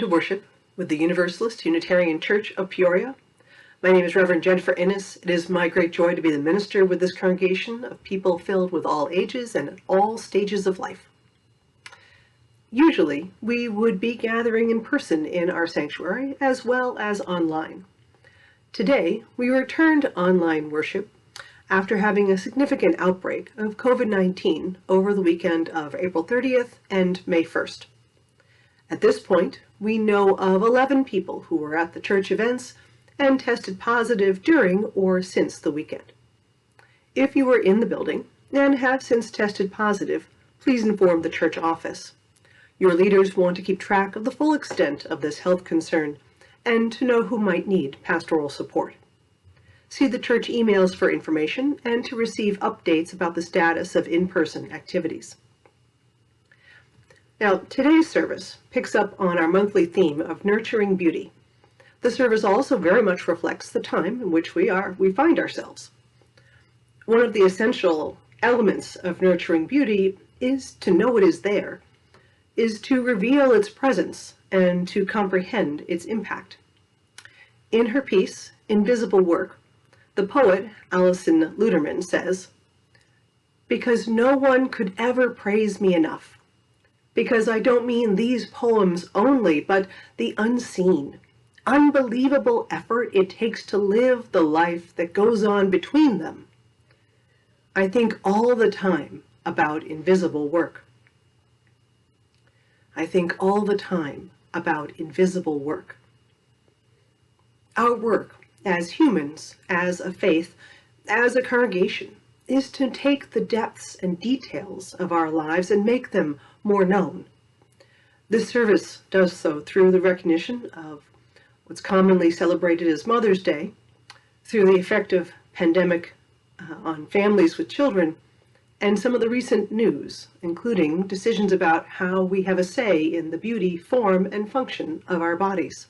to worship with the Universalist Unitarian Church of Peoria. My name is Reverend Innis. It is my great joy to be the minister with this congregation of people filled with all ages and at all stages of life. Usually, we would be gathering in person in our sanctuary as well as online. Today, we return to online worship after having a significant outbreak of COVID-19 over the weekend of April 30th and May 1st. At this point, we know of 11 people who were at the church events and tested positive during or since the weekend. If you were in the building and have since tested positive, please inform the church office. Your leaders want to keep track of the full extent of this health concern and to know who might need pastoral support. See the church emails for information and to receive updates about the status of in-person activities. Now, today's service picks up on our monthly theme of nurturing beauty. The service also very much reflects the time in which we find ourselves. One of the essential elements of nurturing beauty is to know it is there, is to reveal its presence and to comprehend its impact. In her piece, Invisible Work, the poet Alison Luterman says, "Because no one could ever praise me enough. Because I don't mean these poems only, but the unseen, unbelievable effort it takes to live the life that goes on between them. I think all the time about invisible work. I think all the time about invisible work." Our work as humans, as a faith, as a congregation, is to take the depths and details of our lives and make them more known. This service does so through the recognition of what's commonly celebrated as Mother's Day, through the effect of pandemic on families with children, and some of the recent news, including decisions about how we have a say in the beauty, form, and function of our bodies.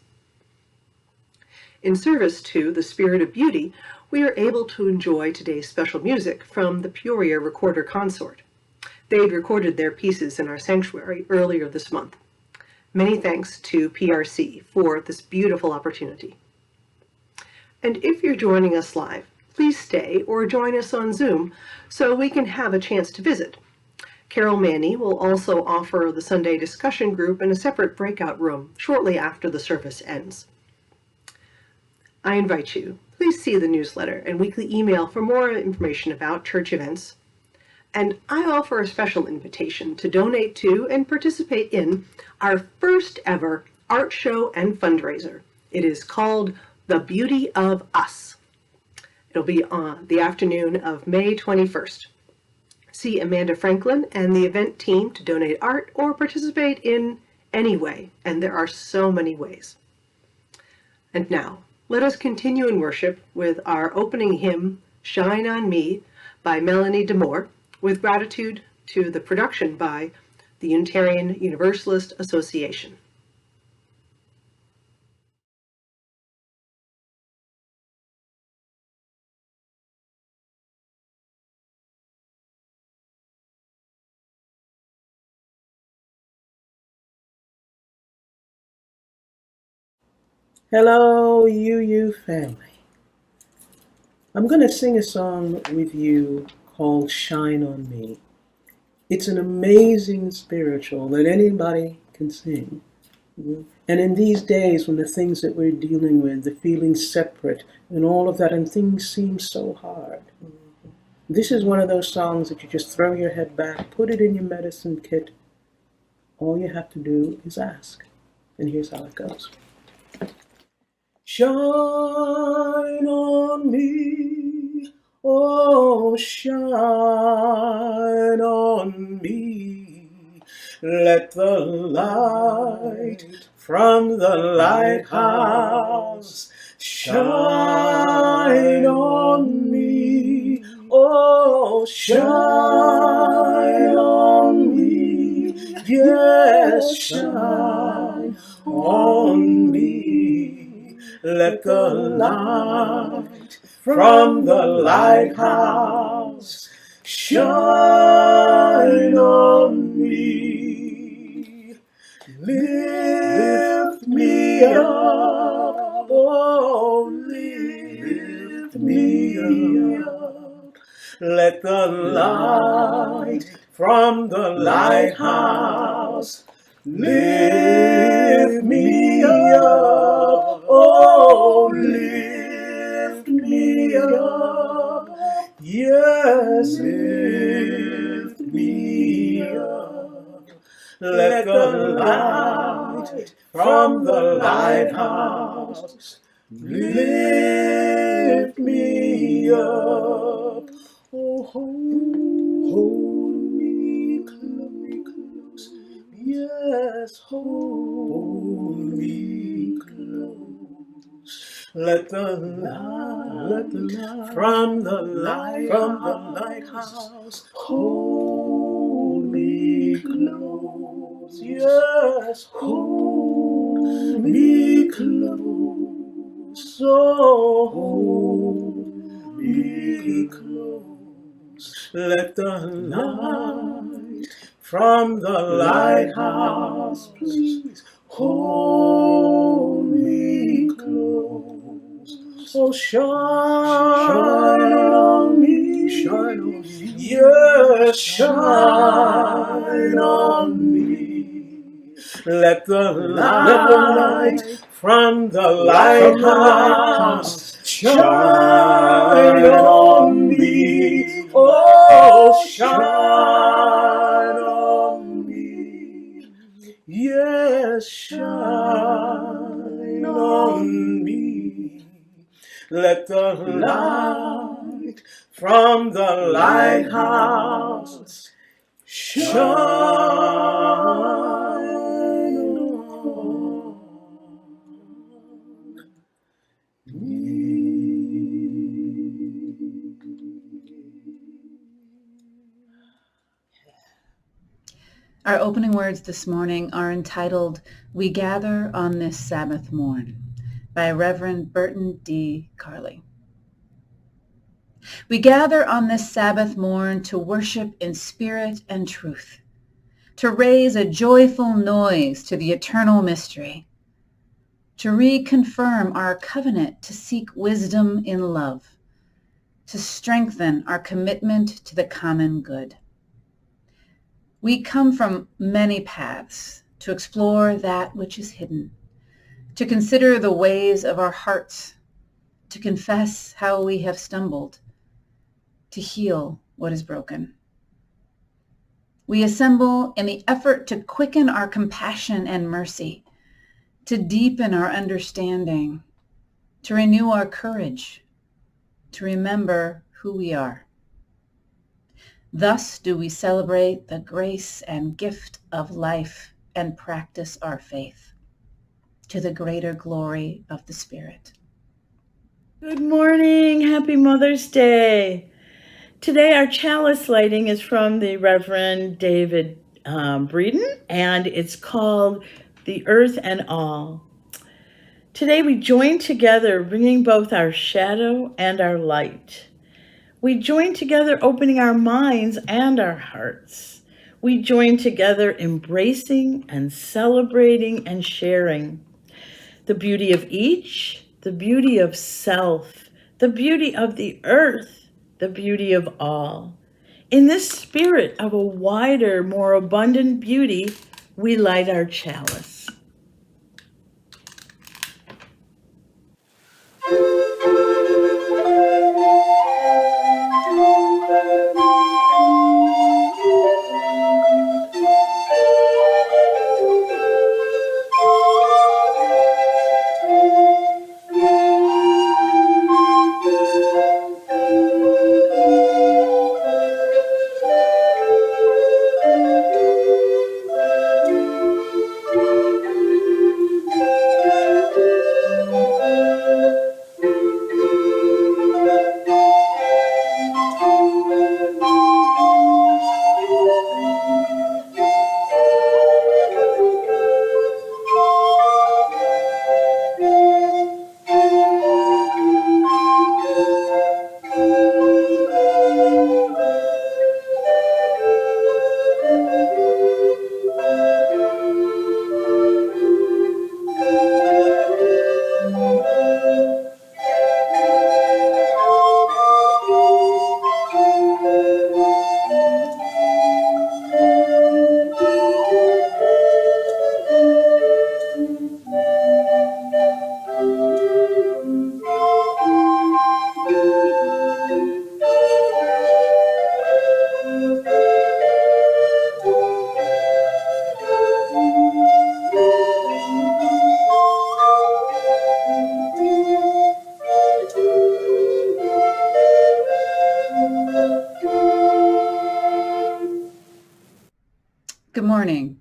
In service to the spirit of beauty, we are able to enjoy today's special music from the Peoria Recorder Consort. They'd recorded their pieces in our sanctuary earlier this month. Many thanks to PRC for this beautiful opportunity. And if you're joining us live, please stay or join us on Zoom so we can have a chance to visit. Carol Manny will also offer the Sunday discussion group in a separate breakout room shortly after the service ends. I invite you, please see the newsletter and weekly email for more information about church events. And I offer a special invitation to donate to and participate in our first ever art show and fundraiser. It is called The Beauty of Us. It'll be on the afternoon of May 21st. See Amanda Franklin and the event team to donate art or participate in any way, and there are so many ways. And now, let us continue in worship with our opening hymn, Shine on Me, by Melanie DeMore, with gratitude to the production by the Unitarian Universalist Association. Hello, UU family. I'm going to sing a song with you called Shine on Me. It's an amazing spiritual that anybody can sing. And in these days when the things that we're dealing with, the feeling separate and all of that, and things seem so hard, this is one of those songs that you just throw your head back, put it in your medicine kit. All you have to do is ask. And here's how it goes. Shine on me, oh shine on me. Let the light from the lighthouse shine on me, oh shine on me, yes, shine on me. Let the light from the lighthouse shine on me. Lift lift me up, oh, lift me up. Let the light from the lighthouse lift me up, oh, lift me up. Yes, lift me up. Let the light from the lighthouse lift me up. Oh, hold me close. Yes, hold me close. Let the light from the lighthouse hold me close. Yes, hold me close. So hold me close. Let the light from the lighthouse please hold me close. Oh, shine on me, yes, shine on me. Let the light from the lighthouse shine on me. Oh, shine on me. Yes, shine on me. Let the light from the lighthouse shine on me. Our opening words this morning are entitled, We Gather on This Sabbath Morn, by Reverend Burton D. Carley. We gather on this Sabbath morn to worship in spirit and truth, to raise a joyful noise to the eternal mystery, to reconfirm our covenant to seek wisdom in love, to strengthen our commitment to the common good. We come from many paths to explore that which is hidden, to consider the ways of our hearts, to confess how we have stumbled, to heal what is broken. We assemble in the effort to quicken our compassion and mercy, to deepen our understanding, to renew our courage, to remember who we are. Thus do we celebrate the grace and gift of life and practice our faith to the greater glory of the Spirit. Good morning. Happy Mother's Day. Today our chalice lighting is from the Reverend David Breeden, and it's called The Earth and All. Today we join together, bringing both our shadow and our light. We join together, opening our minds and our hearts. We join together, embracing and celebrating and sharing the beauty of each, the beauty of self, the beauty of the earth, the beauty of all. In this spirit of a wider, more abundant beauty, we light our chalice. Good morning.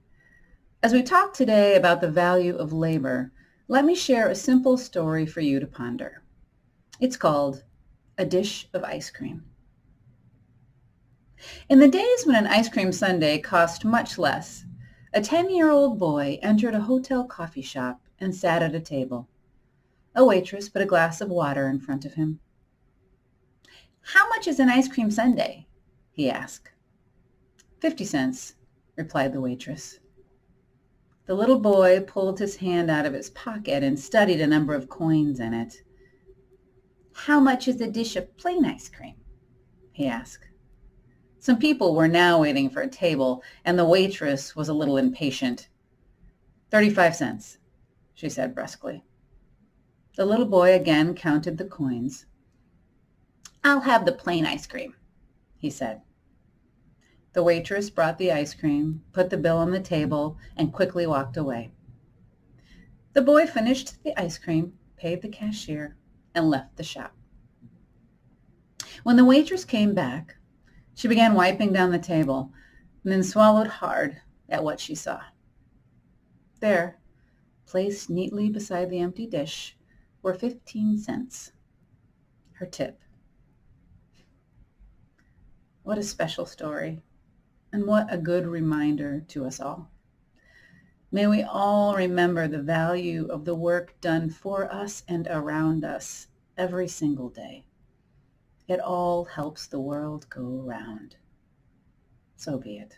As we talk today about the value of labor, let me share a simple story for you to ponder. It's called A Dish of Ice Cream. In the days when an ice cream sundae cost much less, a 10-year-old boy entered a hotel coffee shop and sat at a table. A waitress put a glass of water in front of him. "How much is an ice cream sundae?" he asked. 50 cents, replied the waitress. The little boy pulled his hand out of his pocket and studied a number of coins in it. "How much is a dish of plain ice cream?" he asked. Some people were now waiting for a table, and the waitress was a little impatient. 35 cents, she said brusquely. The little boy again counted the coins. "I'll have the plain ice cream," he said. The waitress brought the ice cream, put the bill on the table, and quickly walked away. The boy finished the ice cream, paid the cashier, and left the shop. When the waitress came back, she began wiping down the table and then swallowed hard at what she saw. There, placed neatly beside the empty dish, were 15 cents, her tip. What a special story, and what a good reminder to us all. May we all remember the value of the work done for us and around us every single day. It all helps the world go round. So be it.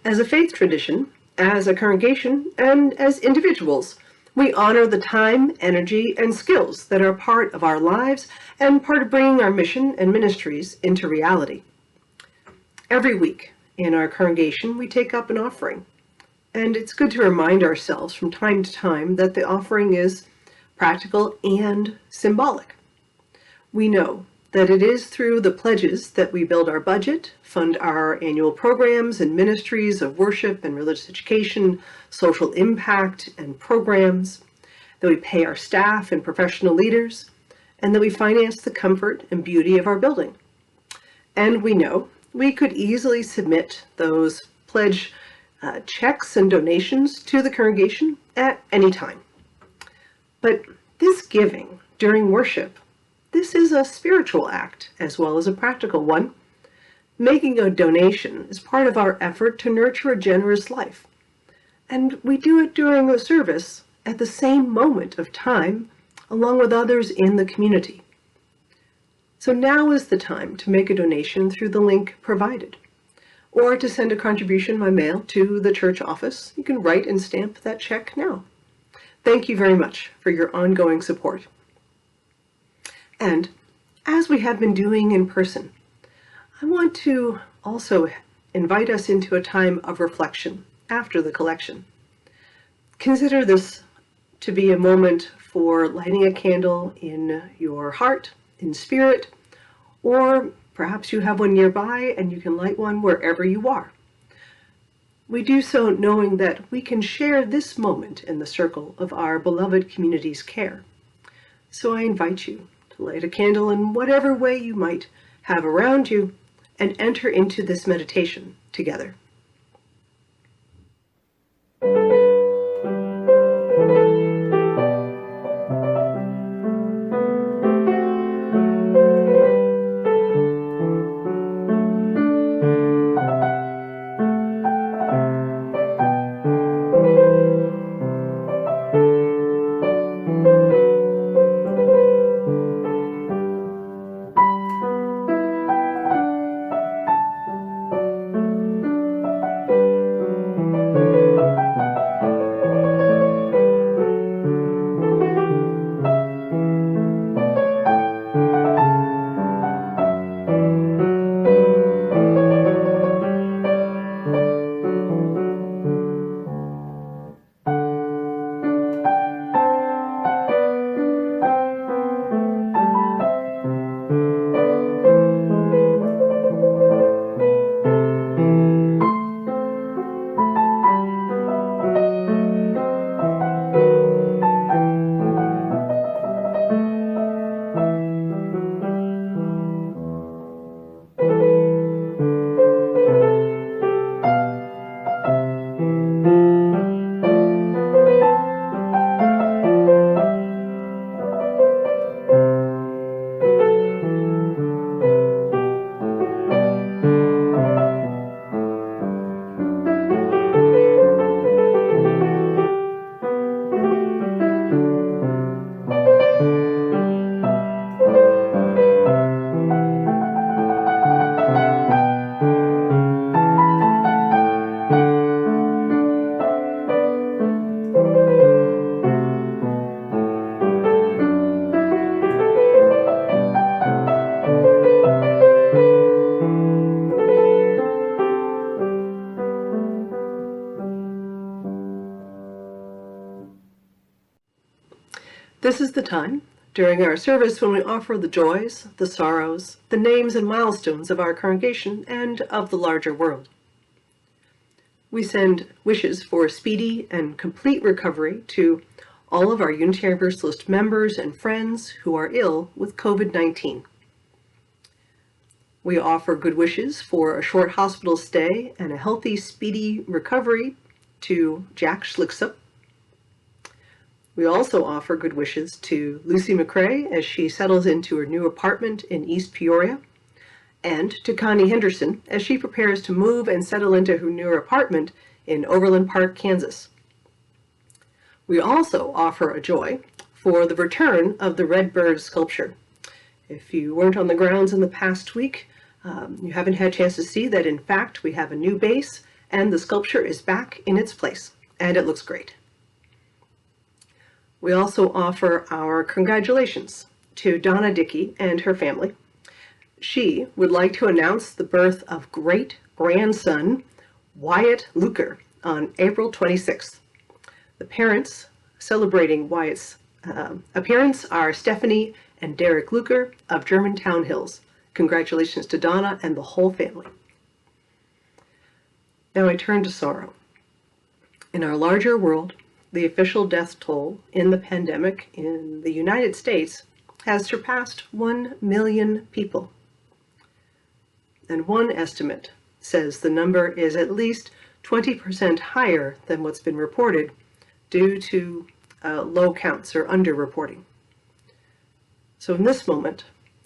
As a faith tradition, as a congregation, and as individuals, we honor the time, energy, and skills that are part of our lives and part of bringing our mission and ministries into reality. Every week in our congregation, we take up an offering, and it's good to remind ourselves from time to time that the offering is practical and symbolic. We know that it is through the pledges that we build our budget, fund our annual programs and ministries of worship and religious education, social impact and programs, that we pay our staff and professional leaders, and that we finance the comfort and beauty of our building. And we know we could easily submit those pledge checks and donations to the congregation at any time. But this giving during worship, this is a spiritual act as well as a practical one. Making a donation is part of our effort to nurture a generous life. And we do it during a service at the same moment of time, along with others in the community. So now is the time to make a donation through the link provided, or to send a contribution by mail to the church office. You can write and stamp that check now. Thank you very much for your ongoing support. And as we have been doing in person, I want to also invite us into a time of reflection after the collection. Consider this to be a moment for lighting a candle in your heart, in spirit, or perhaps you have one nearby and you can light one wherever you are. We do so knowing that we can share this moment in the circle of our beloved community's care. So I invite you to light a candle in whatever way you might have around you and enter into this meditation together. This is the time during our service when we offer the joys, the sorrows, the names and milestones of our congregation and of the larger world. We send wishes for speedy and complete recovery to all of our Unitarian Universalist members and friends who are ill with COVID-19. We offer good wishes for a short hospital stay and a healthy, speedy recovery to Jack Schlicksup. We also offer good wishes to Lucy McCrae as she settles into her new apartment in East Peoria, and to Connie Henderson as she prepares to move and settle into her new apartment in Overland Park, Kansas. We also offer a joy for the return of the Redbird sculpture. If you weren't on the grounds in the past week, you haven't had a chance to see that in fact we have a new base and the sculpture is back in its place, and it looks great. We also offer our congratulations to Donna Dickey and her family. She would like to announce the birth of great-grandson Wyatt Luker on April 26th. The parents celebrating Wyatt's appearance are Stephanie and Derek Luker of Germantown Hills. Congratulations to Donna and the whole family. Now I turn to sorrow. In our larger world, the official death toll in the pandemic in the United States has surpassed 1 million people. And one estimate says the number is at least 20% higher than what's been reported due to low counts or underreporting. So in this moment,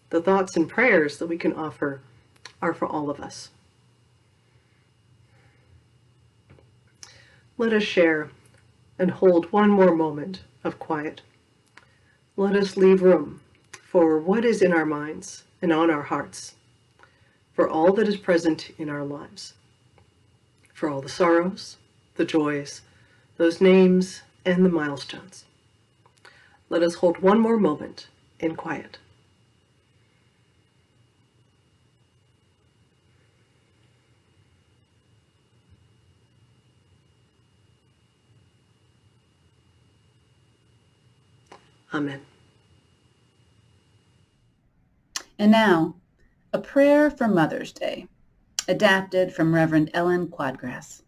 the thoughts and prayers that we can offer are for all of us. Let us share and hold one more moment of quiet. Let us leave room for what is in our minds and on our hearts, for all that is present in our lives, for all the sorrows, the joys, those names, and the milestones. Let us hold one more moment in quiet. Amen. And now, a prayer for Mother's Day, adapted from Reverend Ellen Quadgrass.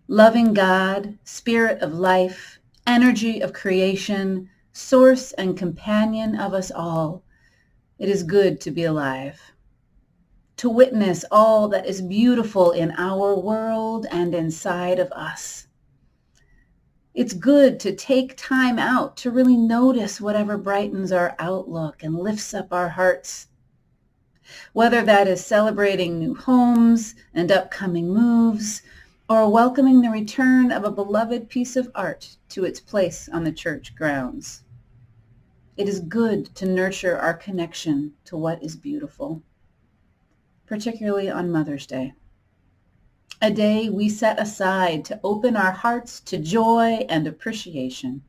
Loving God, Spirit of life, energy of creation, source and companion of us all, it is good to be alive, to witness all that is beautiful in our world and inside of us. It's good to take time out to really notice whatever brightens our outlook and lifts up our hearts. Whether that is celebrating new homes and upcoming moves, or welcoming the return of a beloved piece of art to its place on the church grounds. It is good to nurture our connection to what is beautiful, particularly on Mother's Day. A day we set aside to open our hearts to joy and appreciation.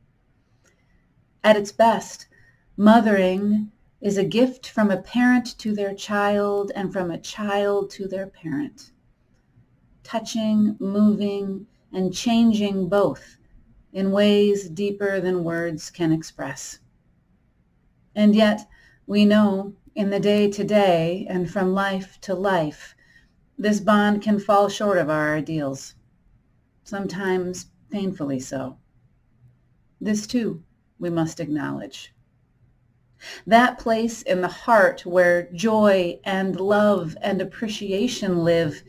At its best, mothering is a gift from a parent to their child and from a child to their parent. Touching, moving, and changing both in ways deeper than words can express. And yet, we know in the day-to-day and from life to life, this bond can fall short of our ideals, sometimes painfully so. This too, we must acknowledge. That place in the heart where joy and love and appreciation live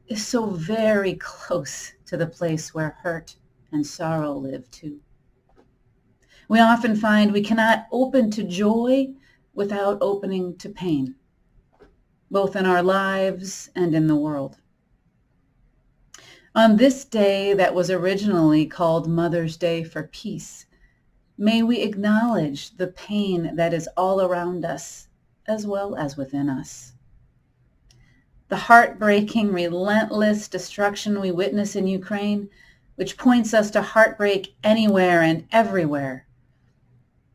is so very close to the place where hurt and sorrow live too. We often find we cannot open to joy without opening to pain, both in our lives and in the world. On this day that was originally called Mother's Day for Peace, may we acknowledge the pain that is all around us as well as within us. The heartbreaking, relentless destruction we witness in Ukraine, which points us to heartbreak anywhere and everywhere.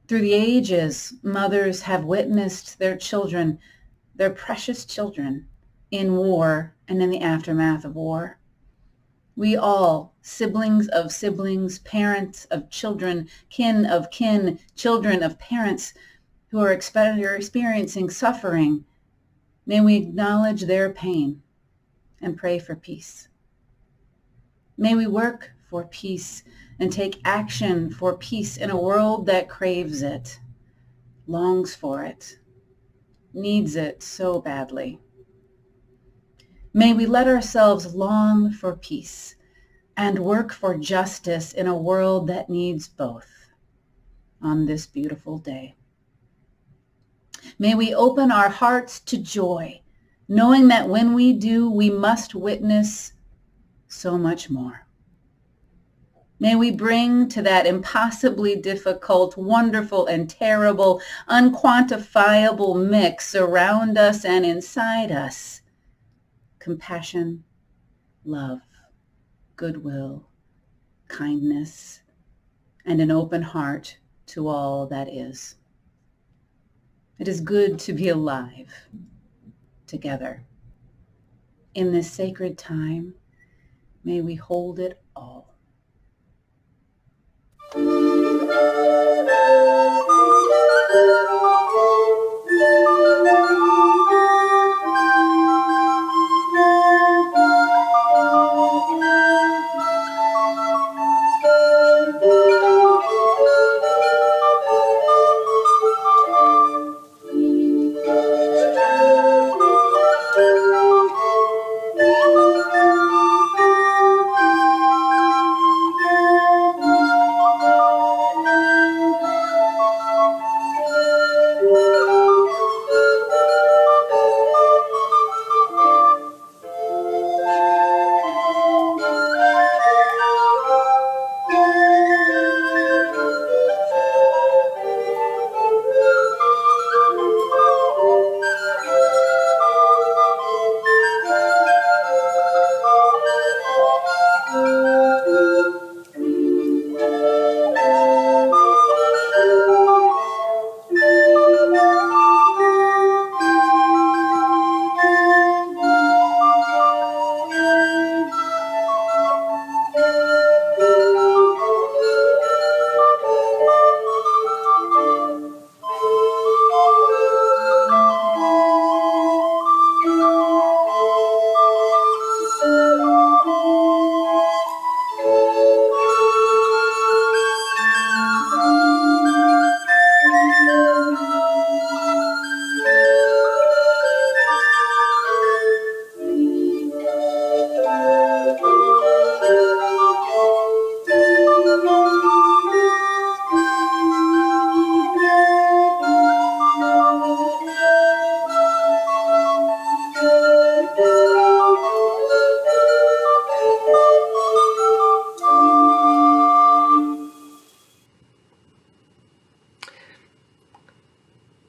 Through the ages, mothers have witnessed their children, their precious children, in war and in the aftermath of war. We all, siblings of siblings, parents of children, kin of kin, children of parents who are experiencing suffering, may we acknowledge their pain and pray for peace. May we work for peace and take action for peace in a world that craves it, longs for it, needs it so badly. May we let ourselves long for peace and work for justice in a world that needs both on this beautiful day. May we open our hearts to joy, knowing that when we do, we must witness so much more. May we bring to that impossibly difficult, wonderful, and terrible, unquantifiable mix around us and inside us compassion, love, goodwill, kindness, and an open heart to all that is. It is good to be alive together. In this sacred time, may we hold it all.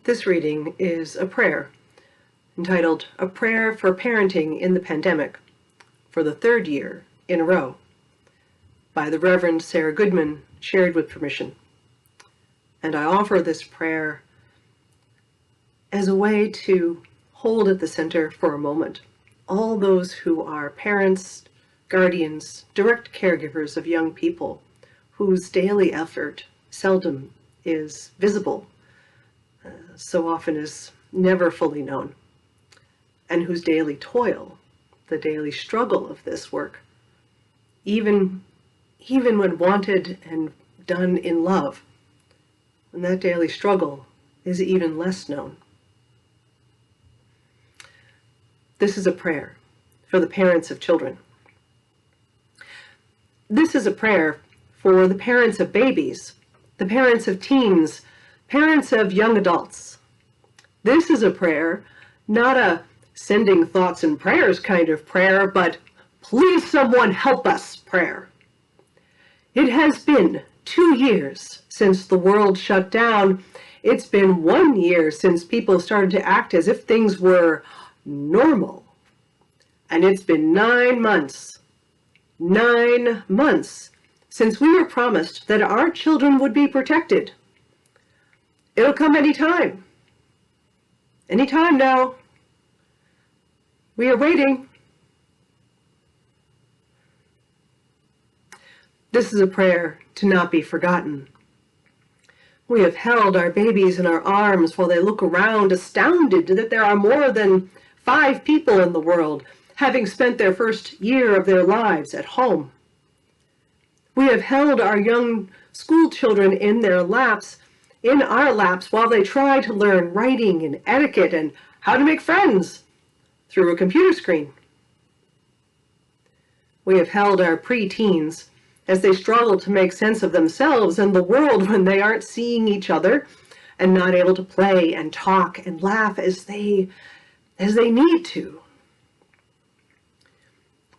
This reading is a prayer entitled A Prayer for Parenting in the Pandemic for the third year in a row by the Reverend Sarah Goodman, shared with permission. And I offer this prayer as a way to hold at the center for a moment all those who are parents, guardians, direct caregivers of young people whose daily effort seldom is visible, so often is never fully known, and whose daily toil, the daily struggle of this work, even when wanted and done in love, and that daily struggle is even less known. This is a prayer for the parents of children. This is a prayer for the parents of babies, the parents of teens, parents of young adults. This is a prayer, not a sending thoughts and prayers kind of prayer, but please someone help us prayer. It has been 2 years since the world shut down. It's been 1 year since people started to act as if things were normal. And it's been 9 months since we were promised that our children would be protected. It'll come anytime. Anytime now. We are waiting. This is a prayer to not be forgotten. We have held our babies in our arms while they look around, astounded that there are more than 5 people in the world, having spent their first year of their lives at home. We have held our young school children in our laps, while they try to learn writing and etiquette and how to make friends through a computer screen. We have held our preteens as they struggle to make sense of themselves and the world when they aren't seeing each other and not able to play and talk and laugh as they need to.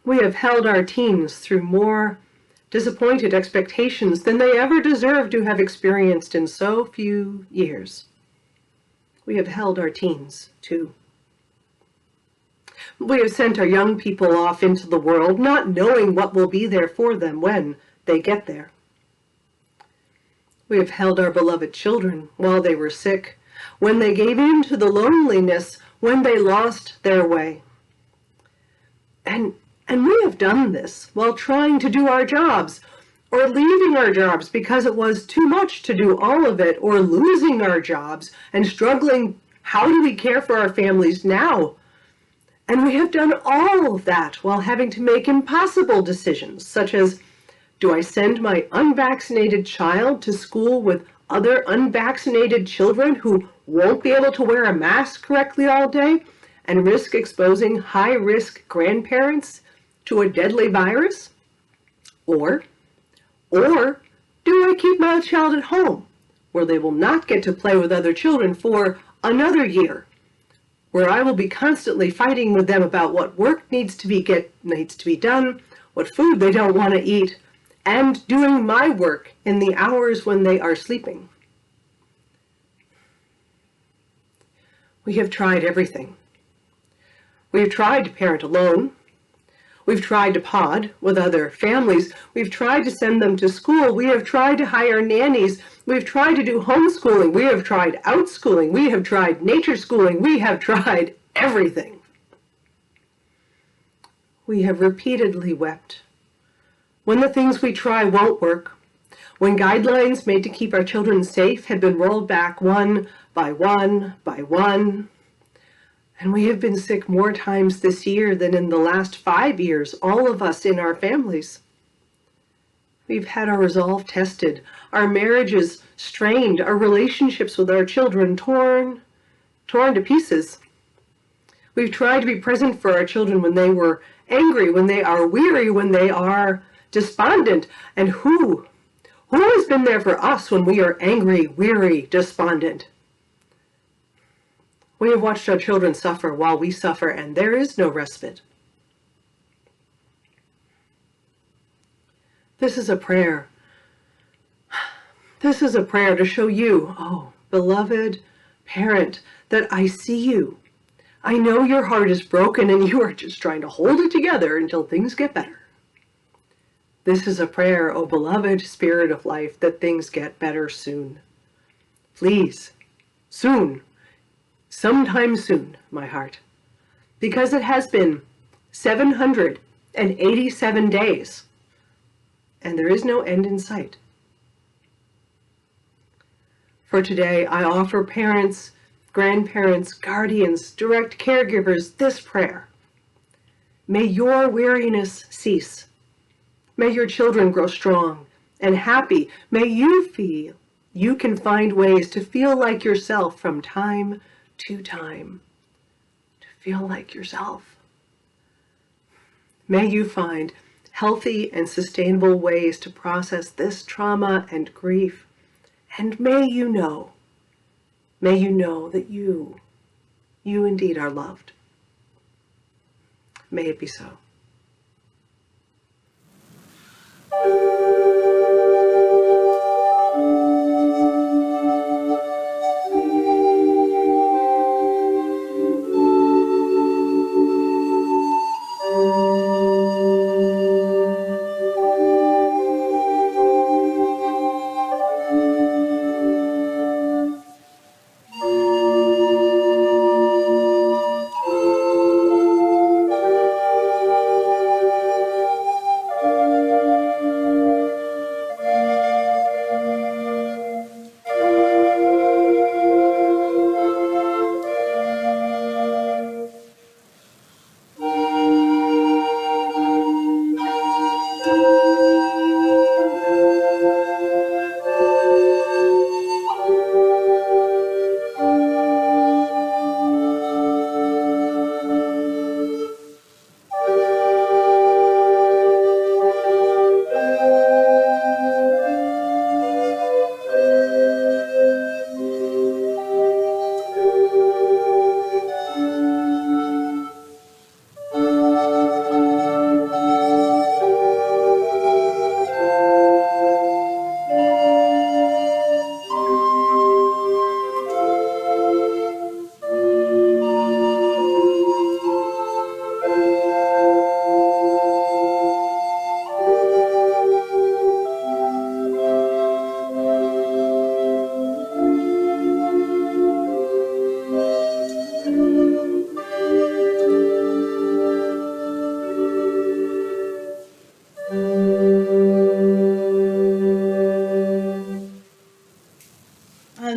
We have held our teens through more disappointed expectations than they ever deserve to have experienced in so few years. We have held our teens, too. We have sent our young people off into the world, not knowing what will be there for them when they get there. We have held our beloved children while they were sick, when they gave in to the loneliness, when they lost their way. And we have done this while trying to do our jobs, or leaving our jobs because it was too much to do all of it, or losing our jobs and struggling, how do we care for our families now? And we have done all of that while having to make impossible decisions, such as, do I send my unvaccinated child to school with other unvaccinated children who won't be able to wear a mask correctly all day and risk exposing high-risk grandparents to a deadly virus? Or do I keep my child at home, where they will not get to play with other children for another year, where I will be constantly fighting with them about what work needs to be done, what food they don't want to eat, and doing my work in the hours when they are sleeping? We have tried everything. We have tried to parent alone. We've tried to pod with other families. We've tried to send them to school. We have tried to hire nannies. We've tried to do homeschooling. We have tried outschooling. We have tried nature schooling. We have tried everything. We have repeatedly wept when the things we try won't work, when guidelines made to keep our children safe had been rolled back one by one by one. And we have been sick more times this year than in the last 5 years, all of us in our families. We've had our resolve tested, our marriages strained, our relationships with our children torn to pieces. We've tried to be present for our children when they were angry, when they are weary, when they are despondent. And who has been there for us when we are angry, weary, despondent? We have watched our children suffer while we suffer, and there is no respite. This is a prayer. This is a prayer to show you, oh, beloved parent, that I see you. I know your heart is broken and you are just trying to hold it together until things get better. This is a prayer, oh beloved spirit of life, that things get better soon. Please, soon. Sometime soon, my heart, because it has been 787 days, and there is no end in sight. For today, I offer parents, grandparents, guardians, direct caregivers this prayer. May your weariness cease. May your children grow strong and happy. May you feel you can find ways to feel like yourself from time to time, to feel like yourself. May you find healthy and sustainable ways to process this trauma and grief, and may you know that you indeed are loved. May it be so.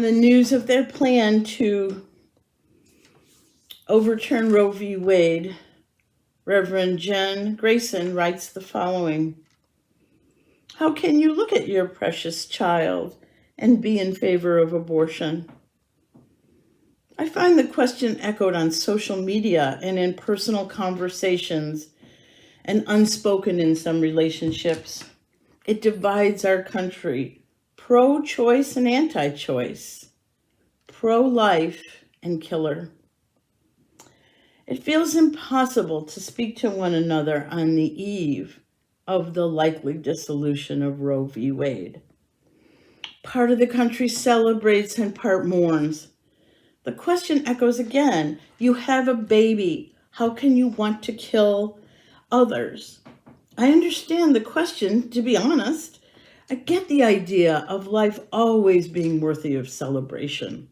the news of their plan to overturn Roe v. Wade, Reverend Jen Grayson writes the following: "How can you look at your precious child and be in favor of abortion?" I find the question echoed on social media and in personal conversations and unspoken in some relationships. It divides our country, pro-choice and anti-choice, pro-life and killer. It feels impossible to speak to one another on the eve of the likely dissolution of Roe v. Wade. Part of the country celebrates and part mourns. The question echoes again. You have a baby. How can you want to kill others? I understand the question, to be honest. I get the idea of life always being worthy of celebration.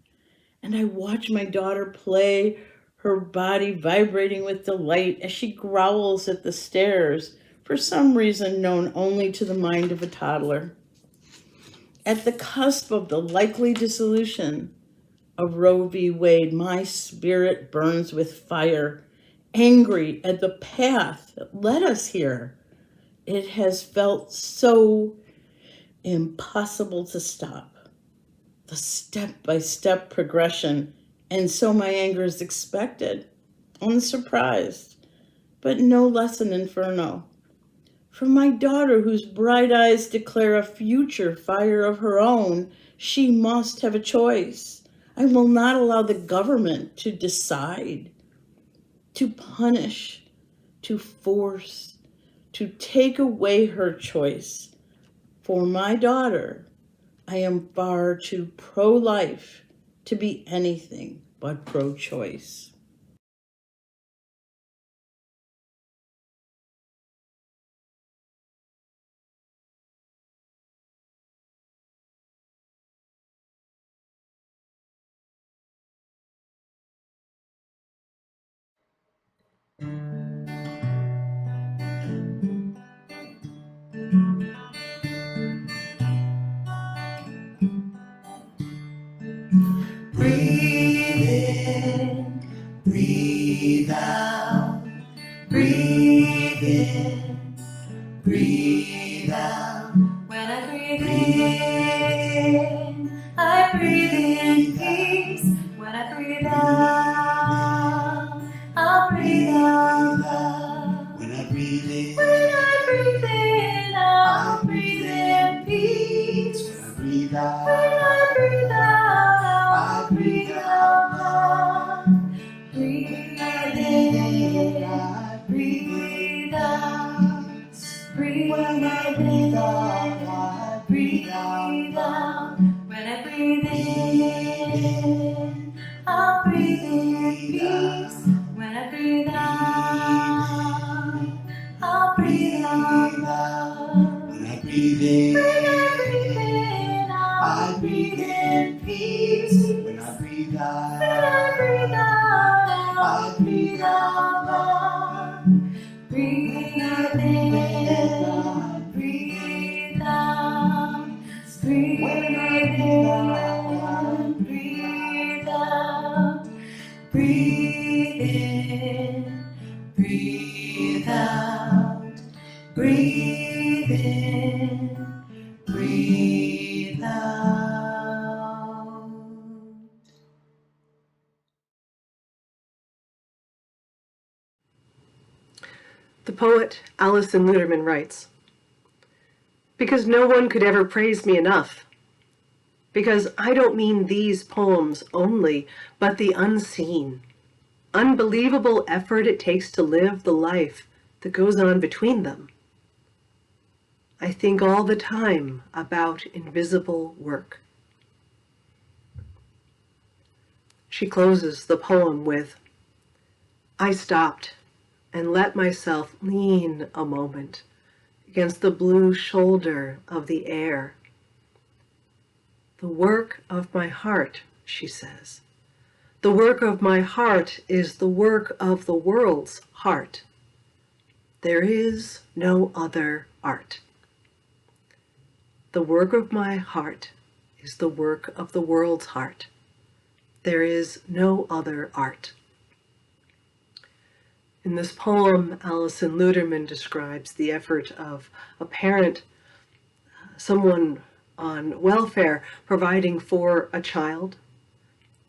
And I watch my daughter play, her body vibrating with delight as she growls at the stairs, for some reason known only to the mind of a toddler. At the cusp of the likely dissolution of Roe v. Wade, my spirit burns with fire, angry at the path that led us here. It has felt so impossible to stop, the step-by-step progression, and so my anger is expected, unsurprised, but no less an inferno. For my daughter, whose bright eyes declare a future fire of her own, she must have a choice. I will not allow the government to decide, to punish, to force, to take away her choice. For my daughter, I am far too pro-life to be anything but pro-choice. Breathe in, breathe out, breathe in, breathe out. When I breathe in, I breathe in peace. When I breathe out, I'll breathe out love. When I breathe in, I'll breathe in peace. When I breathe out, I'll breathe out love. Breathe in, I breathe out. Breathe in, I breathe out. When I breathe in, I'll breathe in peace. When I breathe out, I'll breathe out love. When I breathe in, I breathe in peace. When I breathe out, I breathe out love. Breathe in, I breathe out. Breathe in, breathe out. Breathe in, breathe out. Breathe in, breathe out. The poet Alison Luterman writes, "Because no one could ever praise me enough. Because I don't mean these poems only, but the unseen, unbelievable effort it takes to live the life that goes on between them. I think all the time about invisible work." She closes the poem with, "I stopped and let myself lean a moment against the blue shoulder of the air. The work of my heart," she says, "the work of my heart is the work of the world's heart. There is no other art. The work of my heart is the work of the world's heart. There is no other art. In this poem, Alison Luderman describes the effort of a parent, someone on welfare, providing for a child,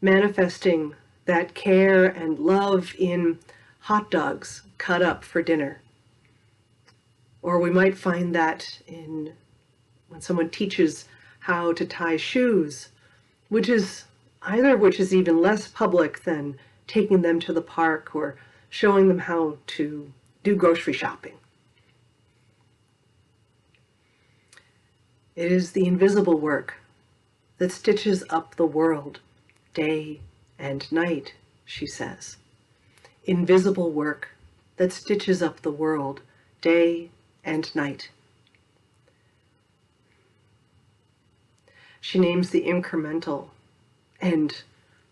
manifesting that care and love in hot dogs cut up for dinner. Or we might find that in when someone teaches how to tie shoes, which is even less public than taking them to the park or showing them how to do grocery shopping. It is the invisible work that stitches up the world day and night, she says. Invisible work that stitches up the world day and night. She names the incremental and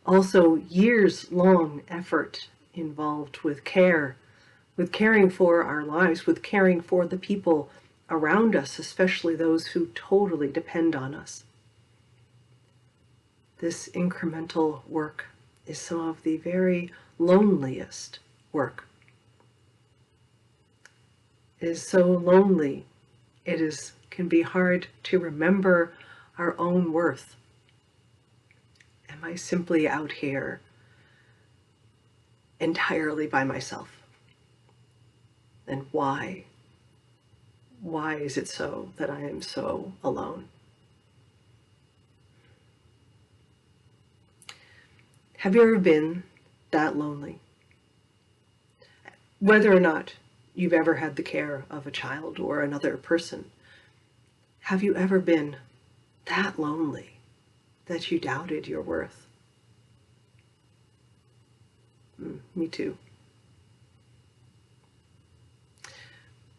also years-long effort involved with care, with caring for our lives, with caring for the people around us, especially those who totally depend on us. This incremental work is some of the very loneliest work. It is so lonely, can be hard to remember our own worth. Am I simply out here entirely by myself? And why? Why is it so that I am so alone? Have you ever been that lonely? Whether or not you've ever had the care of a child or another person, have you ever been that lonely that you doubted your worth? Me too.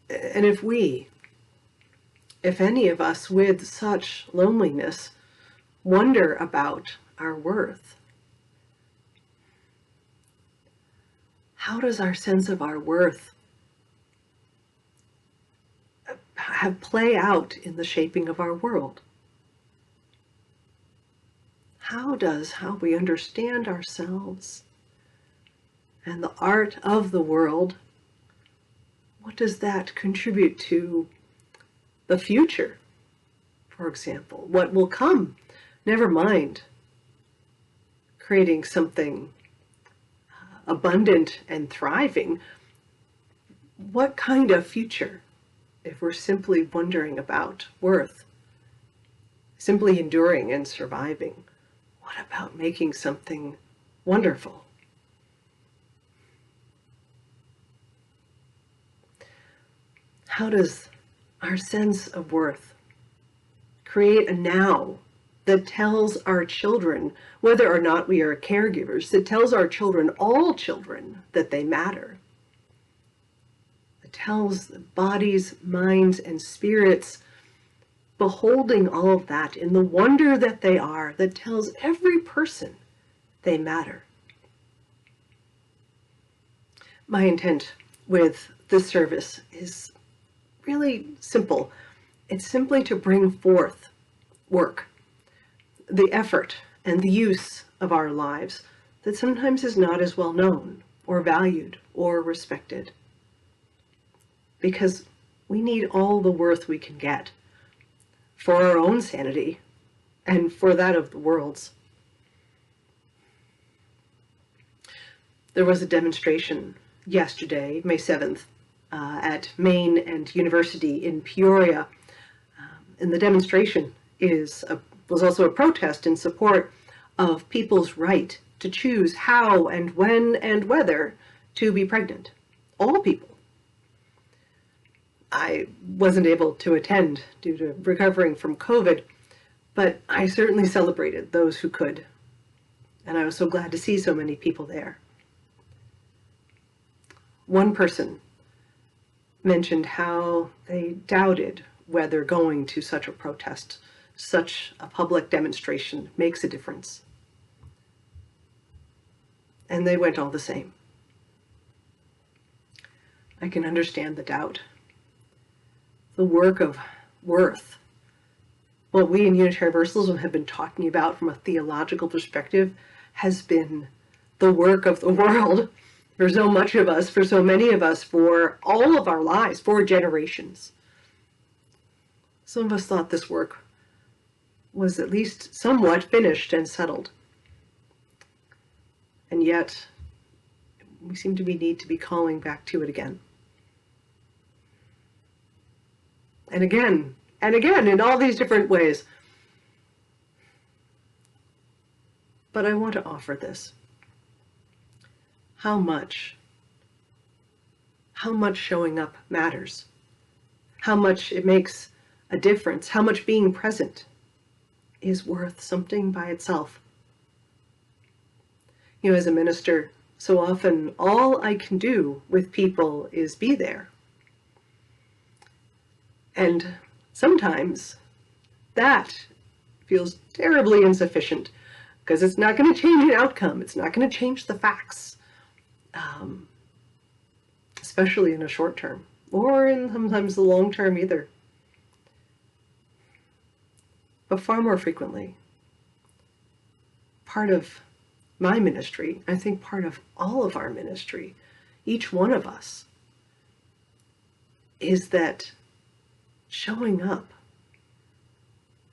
And if any of us with such loneliness wonder about our worth, how does our sense of our worth play out in the shaping of our world? How we understand ourselves and the art of the world, what does that contribute to the future, for example? What will come? Never mind creating something abundant and thriving. What kind of future, if we're simply wondering about worth, simply enduring and surviving? What about making something wonderful? How does our sense of worth create a now that tells our children, whether or not we are caregivers, that tells our children, all children, that they matter? It tells the bodies, minds, and spirits, beholding all of that in the wonder that they are, that tells every person they matter. My intent with this service is really simple. It's simply to bring forth work, the effort and the use of our lives that sometimes is not as well known or valued or respected. Because we need all the worth we can get for our own sanity and for that of the world's. There was a demonstration yesterday, May 7th, at Maine and University in Peoria. And the demonstration was also a protest in support of people's right to choose how and when and whether to be pregnant. All people. I wasn't able to attend due to recovering from COVID, but I certainly celebrated those who could. And I was so glad to see so many people there. One person mentioned how they doubted whether going to such a protest, such a public demonstration, makes a difference. And they went all the same. I can understand the doubt. The work of worth what we in Unitarian Universalism have been talking about from a theological perspective has been the work of the world for so much of us, for so many of us, for all of our lives, for generations. Some of us thought this work was at least somewhat finished and settled. And yet, we seem to need to be calling back to it again. And again, in all these different ways. But I want to offer this. How much showing up matters. How much it makes a difference. How much being present is worth something by itself. You know, as a minister, so often all I can do with people is be there. And sometimes that feels terribly insufficient because it's not going to change an outcome. It's not going to change the facts, especially in a short term or in sometimes the long term either. But far more frequently, part of my ministry, I think part of all of our ministry, each one of us, is that showing up,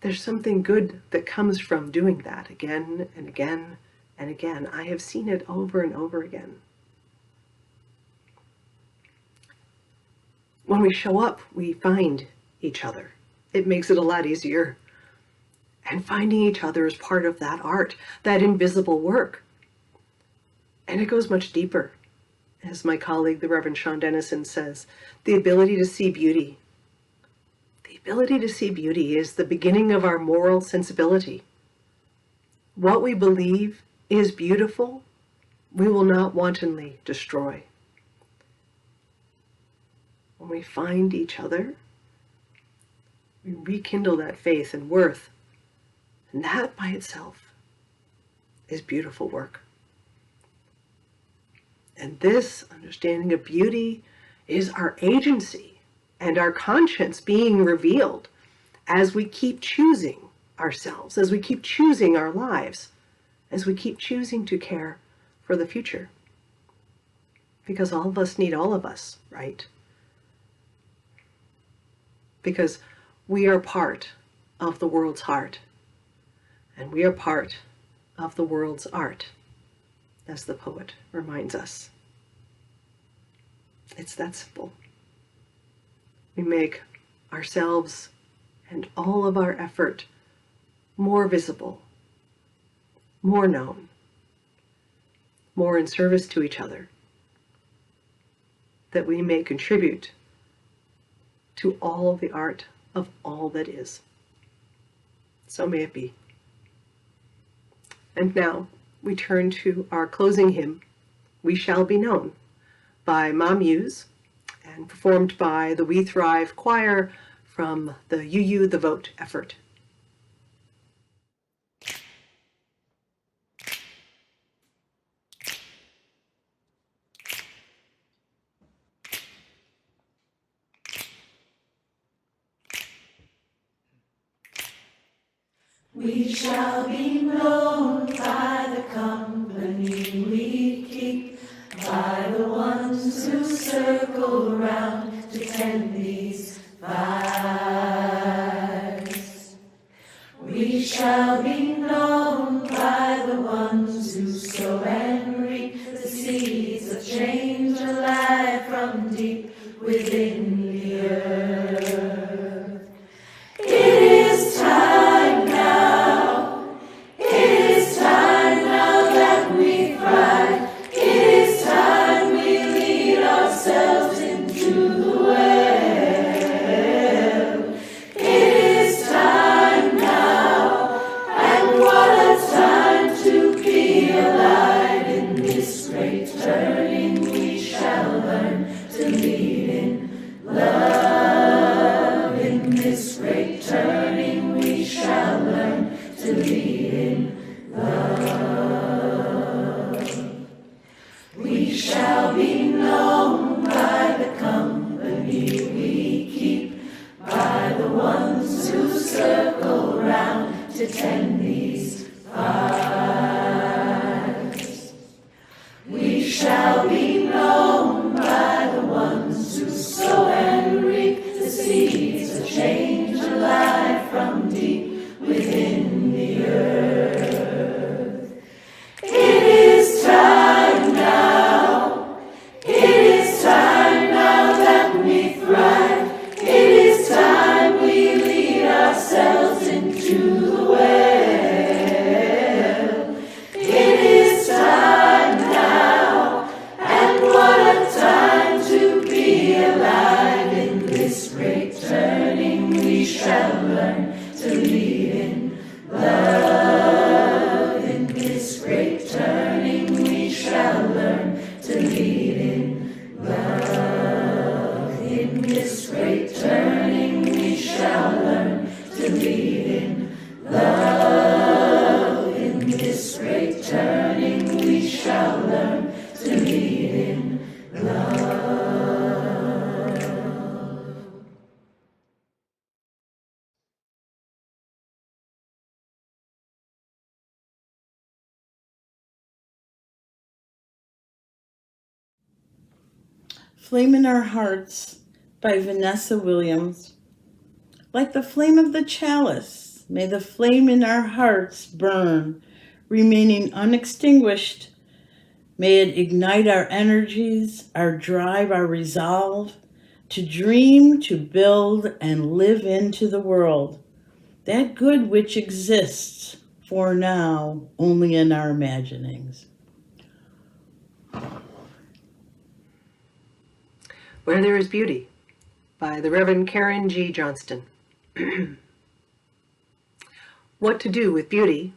there's something good that comes from doing that again and again and again. I have seen it over and over again. When we show up, we find each other. It makes it a lot easier. And finding each other is part of that art, that invisible work. And it goes much deeper. As my colleague, the Reverend Sean Dennison, says, the ability to see beauty. The ability to see beauty is the beginning of our moral sensibility. What we believe is beautiful, we will not wantonly destroy. When we find each other, we rekindle that faith and worth. And that by itself is beautiful work. And this understanding of beauty is our agency and our conscience being revealed as we keep choosing ourselves, as we keep choosing our lives, as we keep choosing to care for the future. Because all of us need all of us, right? Because we are part of the world's heart. And we are part of the world's art, as the poet reminds us. It's that simple. We make ourselves and all of our effort more visible, more known, more in service to each other, that we may contribute to all the art of all that is. So may it be. And now we turn to our closing hymn, We Shall Be Known, by Ma Muse, and performed by the We Thrive Choir from the UU The Vote effort. We shall be known by the company we keep, by the ones who circle round to tend these vibes. We shall be known by the ones who sow and reap the seeds of change alive from deep within the earth. It is time now. It is time now that we thrive. It is time we lead ourselves into the well. It is time now, and what a time to be alive in this great turning. We shall learn to lead in to tend these fires. We shall be known by the ones who sow and reap the seeds of change alive from deep within the earth. It is time now. It is time now that we thrive. It is time we lead ourselves into the well. It is time now, and what a time to be alive. In this great turning we shall learn to lead in love. In this great turning we shall learn to lead in love. In this great turning we shall learn to lead in love. In this great turning we shall learn to lead in love. Flame in Our Hearts by Vanessa Williams. Like the flame of the chalice, may the flame in our hearts burn, remaining unextinguished. May it ignite our energies, our drive, our resolve to dream, to build, and live into the world. That good which exists for now only in our imaginings. Where There is Beauty by the Reverend Karen G. Johnston. What to do with beauty,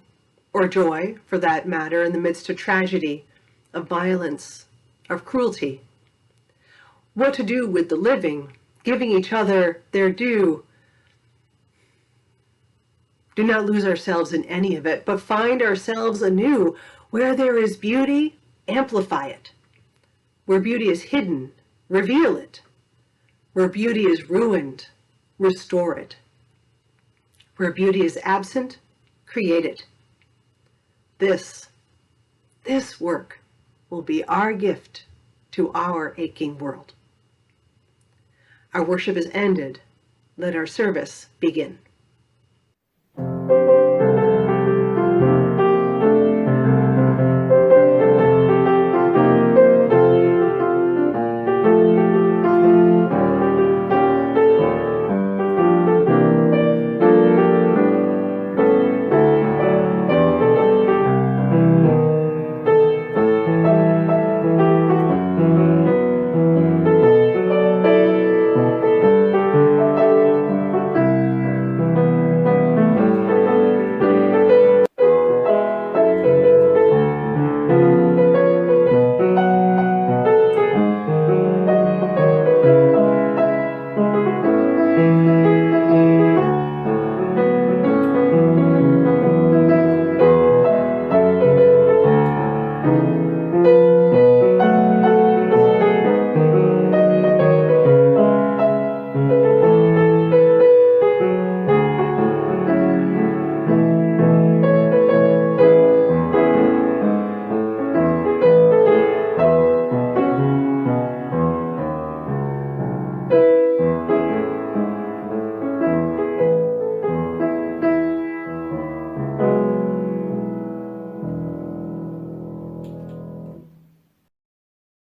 or joy, for that matter, in the midst of tragedy, of violence, of cruelty? What to do with the living, giving each other their due? Do not lose ourselves in any of it, but find ourselves anew. Where there is beauty, amplify it. Where beauty is hidden, reveal it. Where beauty is ruined, restore it. Where beauty is absent, create it. This work will be our gift to our aching world. Our worship is ended. Let our service begin.